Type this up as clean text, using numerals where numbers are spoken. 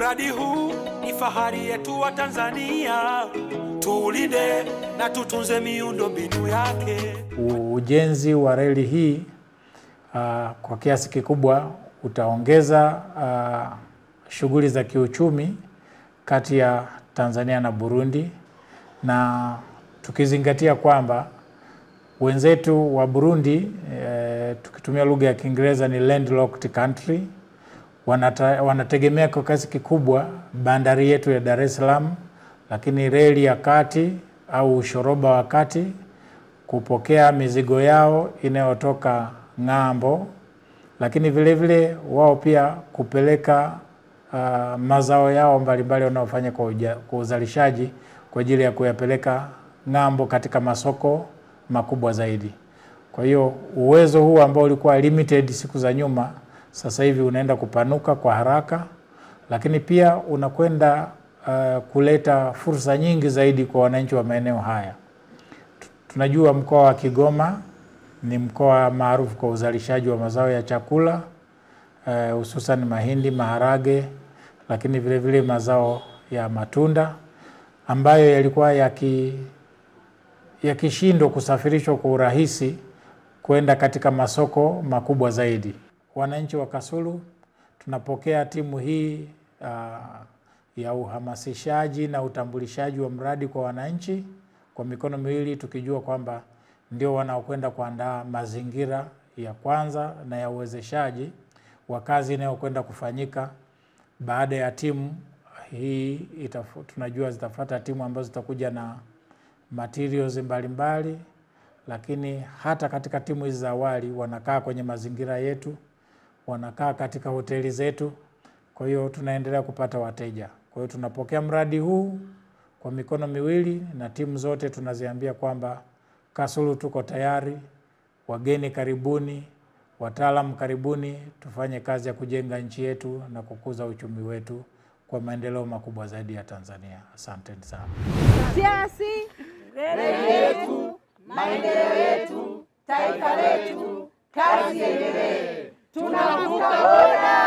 Mradi huu ni fahari yetu wa Tanzania, tulinde na tutunze miundombinu yake. Ujenzi wa reli hii kwa kiasi kikubwa utaongeza shughuli za kiuchumi kati ya Tanzania na Burundi, na tukizingatia kwamba wenzetu wa Burundi tukitumia lugha ya Kiingereza ni landlocked country, wanategemea kwa kiasi kikubwa bandari yetu ya Dar es Salaam, lakini reli ya kati au shoroba wa kati kupokea mizigo yao inayotoka ng'ambo, lakini vile vile wao pia kupeleka mazao yao mbalimbali wanaofanya kwa uzalishaji kwa ajili ya kuyapeleka ng'ambo katika masoko makubwa zaidi. Kwa hiyo uwezo huu ambao ulikuwa limited siku za nyuma sasa hivi unaenda kupanuka kwa haraka, lakini pia unakwenda kuleta fursa nyingi zaidi kwa wananchi wa maeneo haya. Tunajua mkoa wa Kigoma ni mkoa maarufu kwa uzalishaji wa mazao ya chakula, hususan mahindi, maharage, lakini vile vile mazao ya matunda ambayo yalikuwa yakishindwa kusafirishwa kwa urahisi kwenda katika masoko makubwa zaidi. Wananchi wa Kasulu tunapokea timu hii ya uhamasishaji na utambulishaji wa mradi kwa wananchi kwa mikono miwili, tukijua kwamba ndio wanaokwenda kuandaa mazingira ya kwanza na ya uwezeshaji wa kazi inayokwenda kufanyika baada ya timu hii. Tunajua zitafuata timu ambazo zitakuja na materials mbalimbali, lakini hata katika timu hizi za awali wanakaa kwenye mazingira yetu, wanakaa katika hoteli zetu. Kwa hiyo tunaendelea kupata wateja. Kwa hiyo tunapokea mradi huu kwa mikono miwili, na timu zote tunaziambia kwamba Kasulu tuko tayari, wageni karibuni, wataalamu karibuni, tufanye kazi ya kujenga nchi yetu na kukuza uchumi wetu kwa maendeleo makubwa zaidi ya Tanzania. Asanteni sana. Siasi, reli yetu, maendeleo yetu, taifa letu, kazi endelee. Tunavuka boda.